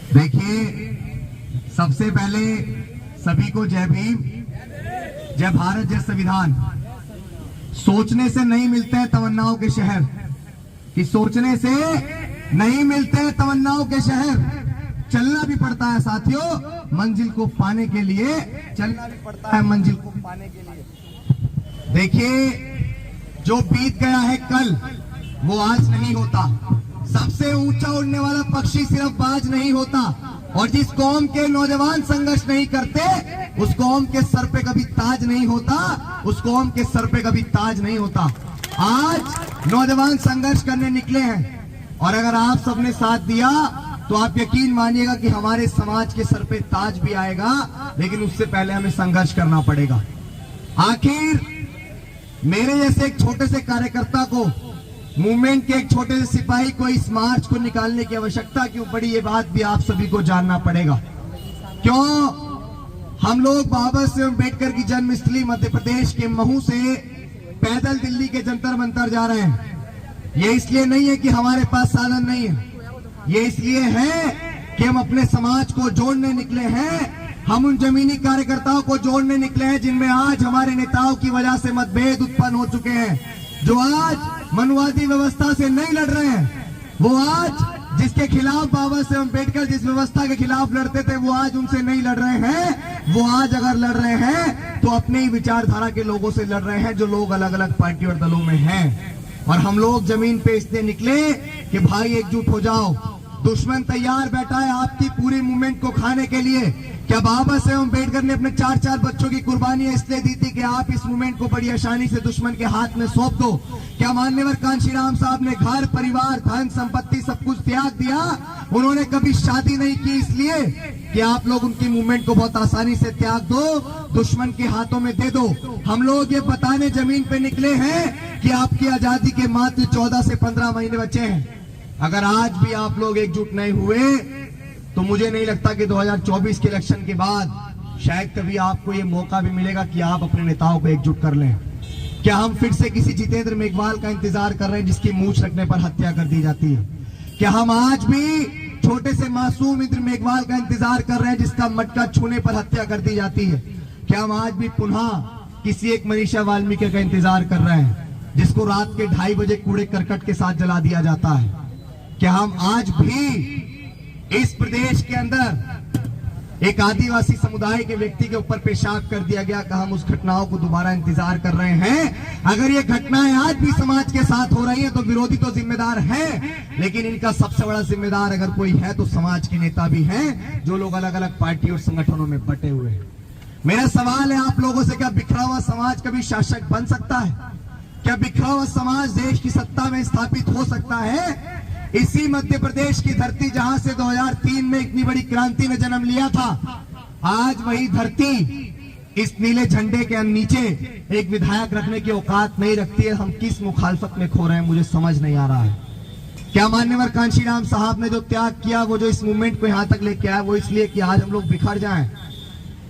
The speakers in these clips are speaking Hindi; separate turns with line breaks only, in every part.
देखिए, सबसे पहले सभी को जय भीम, जय भारत, जय संविधान। सोचने से नहीं मिलते हैं तमन्नाओं के शहर, कि सोचने से नहीं मिलते हैं तमन्नाओं के शहर। चलना भी पड़ता है साथियों, मंजिल को पाने के लिए चलना भी पड़ता है मंजिल को पाने के लिए। देखिए, जो बीत गया है कल वो आज नहीं होता। सबसे ऊंचा उड़ने वाला पक्षी सिर्फ बाज नहीं होता, और जिस कौम के नौजवान संघर्ष नहीं करते उस कौम के सर पे कभी ताज नहीं होता, उस कौम के सर पे कभी ताज नहीं होता। आज नौजवान संघर्ष करने निकले हैं, और अगर आप सबने साथ दिया तो आप यकीन मानिएगा कि हमारे समाज के सर पे ताज भी आएगा, लेकिन उससे पहले हमें संघर्ष करना पड़ेगा। आखिर मेरे जैसे एक छोटे से कार्यकर्ता को, मूवमेंट के एक छोटे से सिपाही को इस मार्च को निकालने की आवश्यकता क्यों पड़ी, ये बात भी आप सभी को जानना पड़ेगा। क्यों हम लोग बाबा साहेब अम्बेडकर की जन्मस्थली मध्य प्रदेश के महू से पैदल दिल्ली के जंतर मंतर जा रहे हैं? ये इसलिए नहीं है कि हमारे पास साधन नहीं है, ये इसलिए है कि हम अपने समाज को जोड़ने निकले हैं। हम उन जमीनी कार्यकर्ताओं को जोड़ने निकले हैं जिनमें आज हमारे नेताओं की वजह से मतभेद उत्पन्न हो चुके हैं, जो आज मनुवादी व्यवस्था से नहीं लड़ रहे हैं। वो आज जिसके खिलाफ बाबा साहेब अम्बेडकर जिस व्यवस्था के खिलाफ लड़ते थे, वो आज उनसे नहीं लड़ रहे हैं। वो आज अगर लड़ रहे हैं तो अपने ही विचारधारा के लोगों से लड़ रहे हैं, जो लोग अलग अलग पार्टी और दलों में हैं। और हम लोग जमीन पे इसलिए निकले कि भाई एकजुट हो जाओ। दुश्मन तैयार बैठा है आपकी पूरी मूवमेंट को खाने के लिए। क्या बाबा साहेब अम्बेडकर ने अपने 4-4 बच्चों की कुर्बानी इसलिए दी थी कि आप इस मूवमेंट को बड़ी आसानी से दुश्मन के हाथ में सौंप दो? क्या मान्यवर कांशीराम साहब ने घर, परिवार, धन संपत्ति सब कुछ त्याग दिया? उन्होंने कभी शादी नहीं की इसलिए कि आप लोग उनकी मूवमेंट को बहुत आसानी से त्याग दो, दुश्मन के हाथों में दे दो। हम लोग ये बताने जमीन पे निकले हैं कि आपकी आजादी के मात्र 14 से 15 महीने बचे हैं। अगर आज भी आप लोग एकजुट नहीं हुए तो मुझे नहीं लगता कि 2024 के इलेक्शन के बाद शायद कभी आपको ये मौका भी मिलेगा कि आप अपने नेताओं को एकजुट कर लें। क्या हम फिर से किसी जितेंद्र मेघवाल का इंतजार कर रहे हैं जिसकी मूंछ रखने पर हत्या कर दी जाती है? क्या हम आज भी छोटे से मासूम इंद्र मेघवाल का इंतजार कर रहे हैं जिसका मटका छूने पर हत्या कर दी जाती है? क्या हम आज भी पुनः किसी एक मनीषा वाल्मीकि का इंतजार कर रहे हैं जिसको रात के 2:30 बजे कूड़े करकट के साथ जला दिया जाता है? क्या हम आज भी इस प्रदेश के अंदर एक आदिवासी समुदाय के व्यक्ति के ऊपर पेशाब कर दिया गया का हम उस घटनाओं को दोबारा इंतजार कर रहे हैं? अगर ये घटनाएं आज भी समाज के साथ हो रही हैं तो विरोधी तो जिम्मेदार हैं, लेकिन इनका सबसे बड़ा जिम्मेदार अगर कोई है तो समाज के नेता भी हैं, जो लोग अलग अलग पार्टी और संगठनों में बटे हुए हैं। मेरा सवाल है आप लोगों से, क्या बिखरा हुआ समाज कभी शासक बन सकता है? क्या बिखरा हुआ समाज देश की सत्ता में स्थापित हो सकता है? इसी मध्य प्रदेश की धरती जहां से 2003 में इतनी बड़ी क्रांति ने जन्म लिया था, आज वही धरती इस नीले झंडे के नीचे एक विधायक रखने की औकात नहीं रखती है। हम किस मुखालफत में खो रहे हैं, मुझे समझ नहीं आ रहा है। क्या मान्यवर कांशीराम साहब ने जो त्याग किया, वो जो इस मूवमेंट को यहां तक लेके आया, वो इसलिए कि आज हम लोग बिखर जाएं?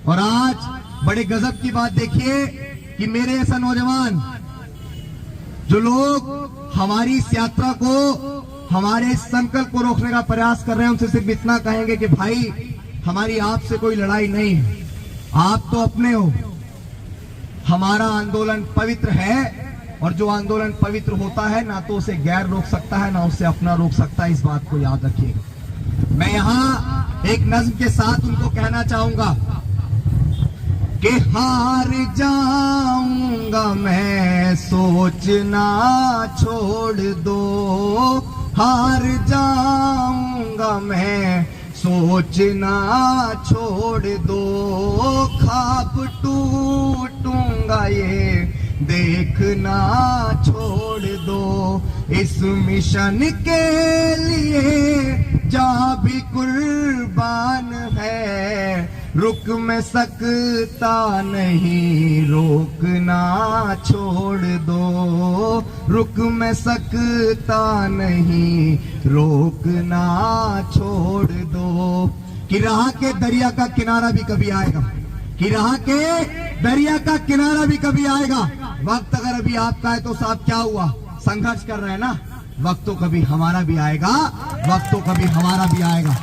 और आज बड़े गजब की बात देखिए कि मेरे ऐसा नौजवान, जो लोग हमारी इस यात्रा को, हमारे इस संकल्प को रोकने का प्रयास कर रहे हैं, उनसे सिर्फ इतना कहेंगे कि भाई, हमारी आपसे कोई लड़ाई नहीं है, आप तो अपने हो। हमारा आंदोलन पवित्र है, और जो आंदोलन पवित्र होता है ना तो उसे गैर रोक सकता है ना उसे अपना रोक सकता है, इस बात को याद रखिएगा। मैं यहाँ एक नज्म के साथ उनको कहना चाहूंगा कि हार जाऊंगा मैं सोचना छोड़ दो, हार जाऊंगा मैं सोचना छोड़ दो, ख्वाब टूटूंगा ये देखना छोड़ दो, इस मिशन के लिए जा भी कुर्बान है, रुक मैं सकता नहीं रोकना छोड़ दो, रुक मैं सकता नहीं रोकना छोड़ दो। कि राह के दरिया का किनारा भी कभी आएगा, कि राह के दरिया का किनारा भी कभी आएगा। वक्त अगर अभी आपका है तो साहब क्या हुआ, संघर्ष कर रहे हैं ना, वक्त तो कभी हमारा भी आएगा, वक्त तो कभी हमारा भी आएगा।